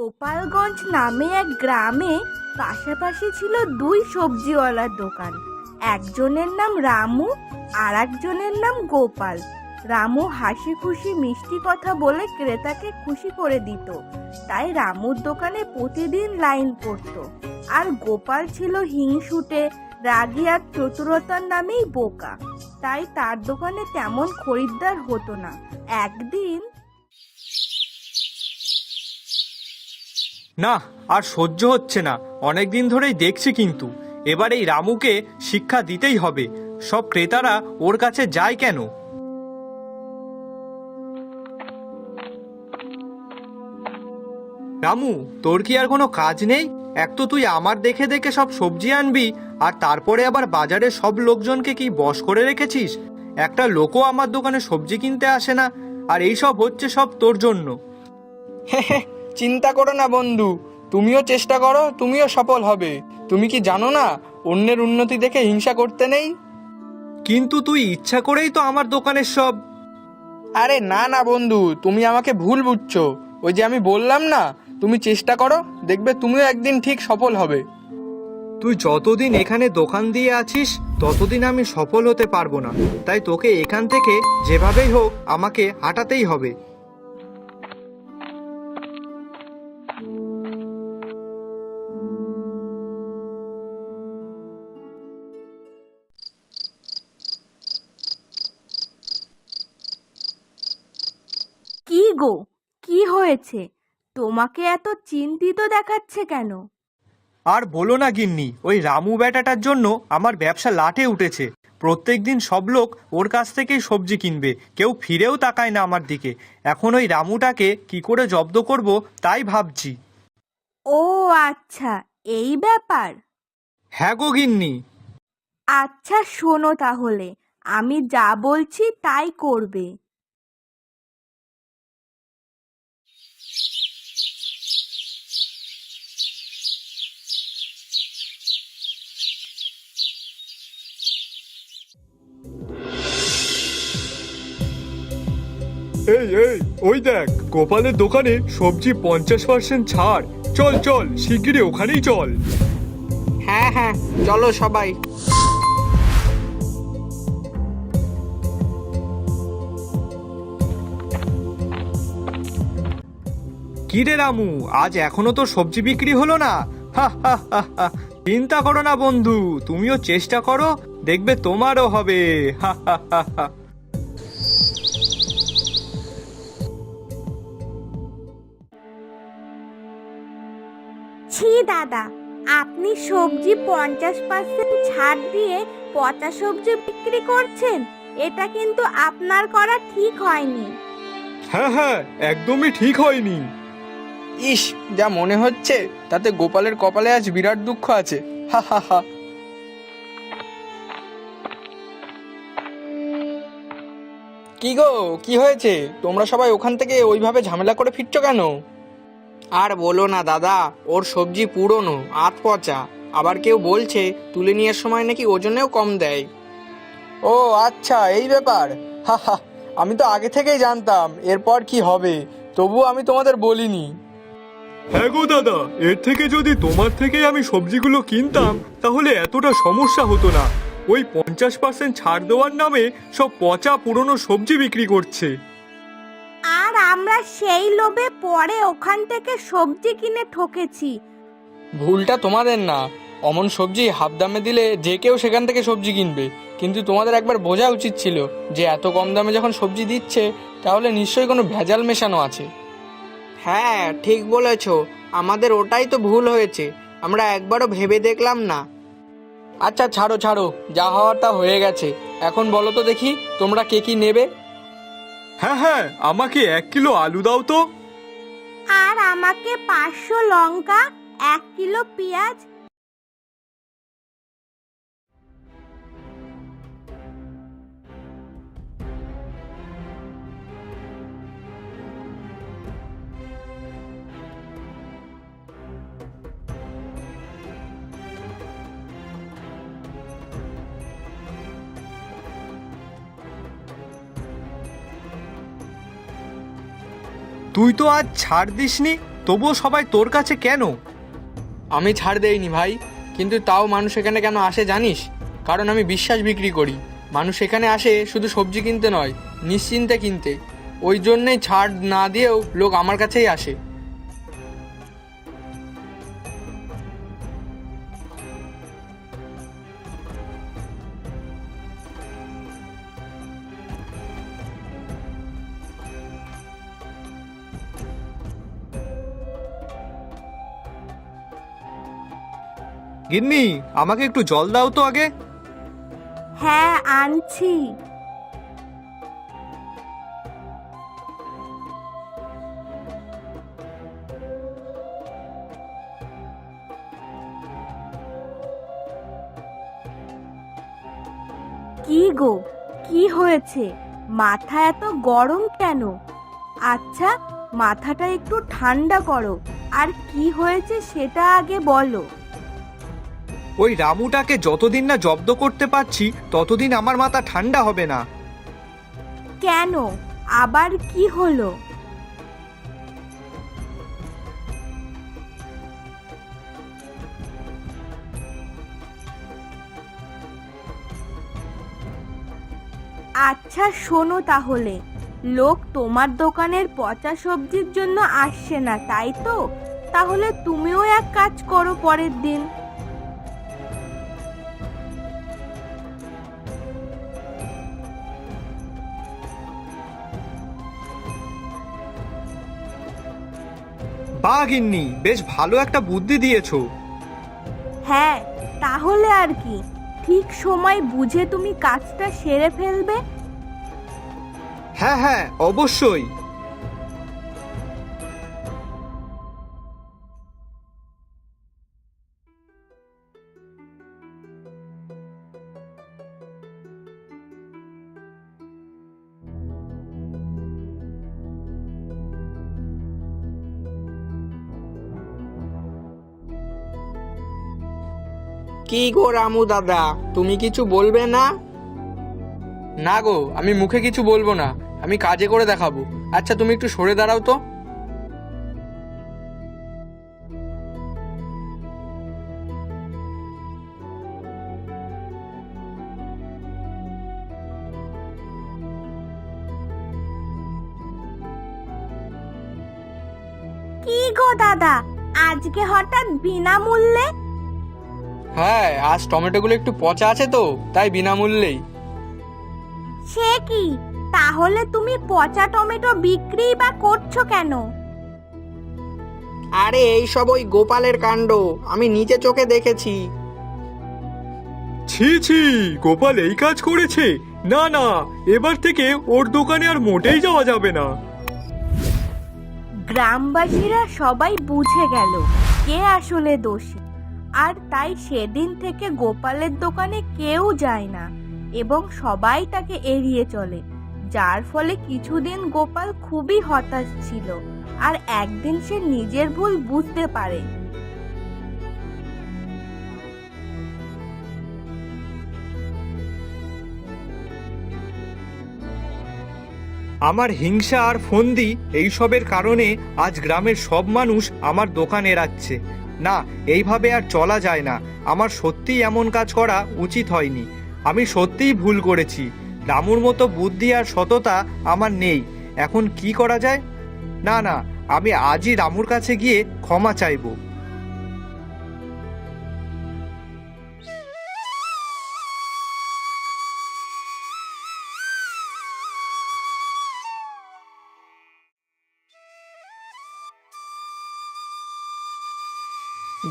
গোপালগঞ্জ নামে এক গ্রামে পাশাপাশি ছিল দুই সবজিওয়ালার দোকান। একজনের নাম রামু আর একজনের নাম গোপাল। রামু হাসি খুশি মিষ্টি কথা বলে ক্রেতাকে খুশি করে দিত, তাই রামুর দোকানে প্রতিদিন লাইন পড়তো। আর গোপাল ছিল হিংসুটে, রাগী আর চতুরতার নামেই বোকা, তাই তার দোকানে তেমন খরিদ্দার হতো না। একদিন না, আর সহ্য হচ্ছে না। অনেক দিন ধরেই দেখছি, কিন্তু এবার এই রামুকে শিক্ষা দিতেই হবে। সব ক্রেতারা ওর কাছে যায় কেন? রামু, তোর কি আর কোনো কাজ নেই? এক তো তুই আমার দেখে দেখে সব সবজি আনবি, আর তারপরে আবার বাজারে সব লোকজনকে কি বশ করে রেখেছিস। একটা লোকও আমার দোকানে সবজি কিনতে আসে না, আর এই সব হচ্ছে সব তোর জন্য। চিন্তা করো না বন্ধু, তুমিও চেষ্টা করো, তুমিও সফল হবে। তুমি কি জানো না, অন্যের উন্নতি দেখে হিংসা করতে নেই। কিন্তু তুই ইচ্ছা করেই তো আমার দোকানের সব। আরে না না বন্ধু, তুমি আমাকে ভুল বুঝছো। ওই যে আমি বললাম না, তুমি চেষ্টা করো, দেখবে তুমিও একদিন ঠিক সফল হবে। তুই যতদিন এখানে দোকান দিয়ে আছিস ততদিন আমি সফল হতে পারবো না, তাই তোকে এখান থেকে যেভাবেই হোক আমাকে হাঁটাতেই হবে। কি গো, কি হয়েছে? তোমাকে এত চিন্তিত দেখাচ্ছে কেন? আর বলো না গিন্নি, ওই রামু বেটাটার জন্য আমার ব্যবসা লাটে উঠেছে। প্রত্যেকদিন সব লোক ওর কাছ থেকেই সবজি কিনবে, কেউ ফিরেও তাকায় না আমার দিকে। এখন ওই রামুটাকে কি করে জব্দ করব তাই ভাবছি। ও আচ্ছা, এই ব্যাপার। হ্যাঁ গো গিন্নি। আচ্ছা শোনো তাহলে, আমি যা বলছি তাই করবে। এই এই, ওই দেখ, গোপালের দোকানে সবজি 50% ছাড়। চল চল, শিগগিরই ওখানেই চল। হ্যাঁ হ্যাঁ, চলো সবাই। কি রে রামু, আজ এখনো তো সবজি বিক্রি হলো না? হা হা হা হা। চিন্তা করো না বন্ধু, তুমিও চেষ্টা করো, দেখবে তোমারও হবে। হা হা হা হা। ছি দাদা, আপনি সবজি 50% ছাড় দিয়ে পচা সবজি বিক্রি করছেন, এটা কিন্তু আপনার করা ঠিক হয়নি। হ্যাঁ হ্যাঁ, একদমই ঠিক হয়নি। ইস, যা মনে হচ্ছে তাতে গোপালের কপালে আজ বিরাট দুঃখ আছে। হা হা হা। কি গো, কি হয়েছে? তোমরা সবাই ওখান থেকে ওইভাবে ঝামেলা করে ফিরছো কেন? আর বলো না দাদা, ওর সবজি পুরনো, আধ পচা। আবার কেউ বলছে তুলে নেওয়ার সময় নাকি ওজনেও কম দেয়। ও আচ্ছা, এই ব্যাপার। হা হা, আমি তো আগে থেকেই জানতাম এরপর কি হবে, তবুও আমি তোমাদের বলিনি। হ্যাঁ গো দাদা, এর থেকে যদি তোমার থেকেই আমি সবজিগুলো কিনতাম তাহলে এতটা সমস্যা হতো না। ওই 50% ছাড় দেওয়ার নামে সব পচা পুরনো সবজি বিক্রি করছে। আর আমরা সেই লোভে পরে ওখান থেকে সবজি কিনে ঠকেছি। ভুলটা তোমাদের না, অমন সবজি হাফ দামে দিলে যে কেউ সেখান থেকে সবজি কিনবে। কিন্তু তোমাদের একবার বোঝা উচিত ছিল যে এত কম দামে যখন সবজি দিচ্ছে তাহলে নিশ্চয়ই কোনো ভেজাল মেশানো আছে। হ্যাঁ ঠিক বলেছ, আমাদের ওটাই তো ভুল হয়েছে, আমরা একবারও ভেবে দেখলাম না। আচ্ছা ছাড়ো ছাড়ো, যা হওয়ার তা হয়ে গেছে। এখন বলো তো দেখি, তোমরা কে কি নেবে? হ্যাঁ হ্যাঁ, আমাকে 1 কিলো আলু দাও তো। আর আমাকে 500 লঙ্কা, 1 কিলো পেঁয়াজ। তুই তো আজ ছাড় দিসনি, তবুও সবাই তোর কাছে কেন? আমি ছাড় দেইনি ভাই, কিন্তু তাও মানুষ এখানে কেন আসে জানিস? কারণ আমি বিশ্বাস বিক্রি করি। মানুষ এখানে আসে শুধু সবজি কিনতে নয়, নিশ্চিন্তে কিনতে। ওই জন্যেই ছাড় না দিয়েও লোক আমার কাছেই আসে। গিন্নি, আমাকে একটু জল দাও তো আগে। হ্যাঁ, আনছি। কি গো, কি হয়েছে? মাথা এত গরম কেন? আচ্ছা, মাথাটা একটু ঠান্ডা করো। আর কি হয়েছে সেটা আগে বলো। ওই রামুটাকে যতদিন না জব্দ করতে পারছি ততদিন আমার মাথা ঠান্ডা হবে না। কেন, আবার কি হলো? আচ্ছা শোনো তাহলে, লোক তোমার দোকানের পচা সবজির জন্য আসছে না, তাই তো? তাহলে তুমিও এক কাজ করো পরের দিন। বাহ গিন্নি, বেশ ভালো একটা বুদ্ধি দিয়েছো। হ্যাঁ, তাহলে আর কি, ঠিক সময় বুঝে তুমি কাজটা সেরে ফেলবে। হ্যাঁ হ্যাঁ, অবশ্যই। কি গো রামু দাদা, তুমি কিছু বলবে না? না গো, আমি মুখে কিছু বলবো না, আমি কাজে করে দেখাবো। আচ্ছা তুমি একটু সরে দাঁড়াও তো। কি গো দাদা, আজকে হঠাৎ বিনামূল্যে? হ্যাঁ, আজ টমেটোগুলো একটু পচা আছে তো, তাই বিনামূল্যেই। সে কি, তাহলে তুমি পচা টমেটো বিক্রি বা করছো কেন? আরে এইসব ওই গোপালের কাণ্ড, আমি নিজে চোখে দেখেছি। ছি ছি, গোপাল এই কাজ করেছে? না না, এবার থেকে ওর দোকানে আর মোটেই যাওয়া যাবে না। গ্রামবাসীরা সবাই বুঝে গেল কে আসলে দোষী, আর তাই সেদিন থেকে গোপালের দোকানে কেউ যায় না এবং সবাই তাকে এড়িয়ে চলে। যার ফলে কিছুদিন গোপাল খুবই হতাশ ছিল, আর একদিন সে নিজের ভুল বুঝতে পারে। আমার হিংসা আর ফন্দি এইসবের কারণে আজ গ্রামের সব মানুষ আমার দোকান এড়াচ্ছে। না, এইভাবে আর চলা যায় না। আমার সত্যিই এমন কাজ করা উচিত হয়নি। আমি সত্যিই ভুল করেছি। রামুর মতো বুদ্ধি আর সততা আমার নেই। এখন কি করা যায়? না না, আমি আজই রামুর কাছে গিয়ে ক্ষমা চাইবো।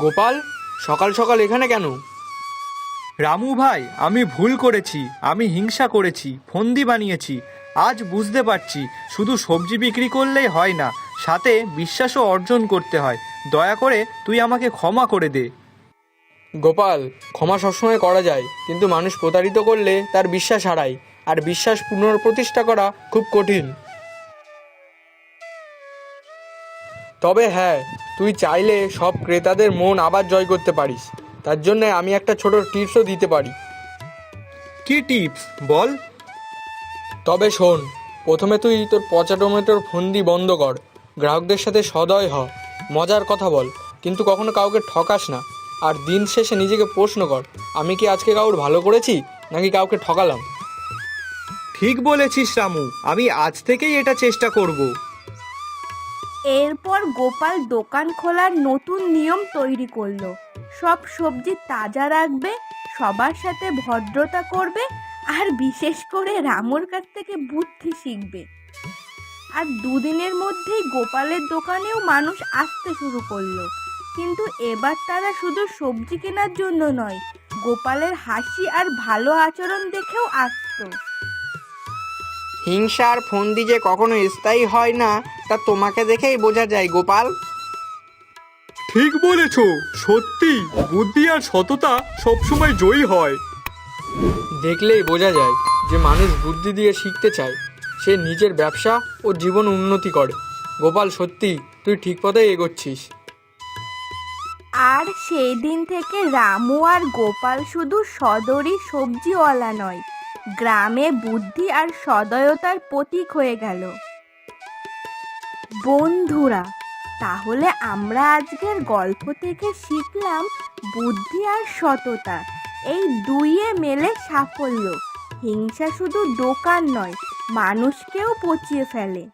গোপাল, সকাল সকাল এখানে কেন? রামু ভাই, আমি ভুল করেছি। আমি হিংসা করেছি, ফন্দি বানিয়েছি। আজ বুঝতে পারছি শুধু সবজি বিক্রি করলেই হয় না, সাথে বিশ্বাসও অর্জন করতে হয়। দয়া করে তুই আমাকে ক্ষমা করে দে। গোপাল, ক্ষমা সবসময় করা যায়, কিন্তু মানুষ প্রতারিত করলে তার বিশ্বাস হারায়, আর বিশ্বাস পুনঃপ্রতিষ্ঠা করা খুব কঠিন। তবে হ্যাঁ, তুই চাইলে সব ক্রেতাদের মন আবার জয় করতে পারিস। তার জন্য আমি একটা ছোট টিপসও দিতে পারি। কি টিপস বল? তবে শোন, প্রথমে তুই তোর পচা টমেটোর ফন্দি বন্ধ কর, গ্রাহকদের সাথে সদয় হ, মজার কথা বল, কিন্তু কখনো কাউকে ঠকাস না। আর দিন শেষে নিজেকে প্রশ্ন কর, আমি কি আজকে কাউর ভালো করেছি নাকি কাউকে ঠকালাম? ঠিক বলেছিস রামু, আমি আজ থেকেই এটা চেষ্টা করব। এরপর গোপাল দোকান খোলার নতুন নিয়ম তৈরি করলো। সব সবজি তাজা রাখবে, সবার সাথে ভদ্রতা করবে, আর বিশেষ করে রামুর কাছ থেকে বুদ্ধি শিখবে। আর দুদিনের মধ্যেই গোপালের দোকানেও মানুষ আসতে শুরু করলো। কিন্তু এবার তারা শুধু সবজি কেনার জন্য নয়, গোপালের হাসি আর ভালো আচরণ দেখেও আসতো। হিংসা আর ফন্দি যে কখনো স্থায়ী হয় না, তা তোমাকে দেখেই বোঝা যায় গোপাল। ঠিক বলেছ, সত্যি বুদ্ধি আর সততা সবসময় জয়ী হয়। দেখলেই বোঝা যায় যে মানুষ বুদ্ধি দিয়ে শিখতে চায়, সে নিজের ব্যবসা ও জীবন উন্নতি করে। গোপাল, সত্যি তুই ঠিক পথেই এগোচ্ছিস। আর সেই দিন থেকে রামু আর গোপাল শুধু সদরই সবজিওয়ালা নয়, গ্রামে বুদ্ধি আর সদয়তার প্রতীক হয়ে গেল। বন্ধুরা, তাহলে আমরা আজকের গল্প থেকে শিখলাম বুদ্ধি আর সততা এই দুইয়ে মেলে সাফল্য। হিংসা শুধু দোকান নয়, মানুষকেও পচিয়ে ফেলে।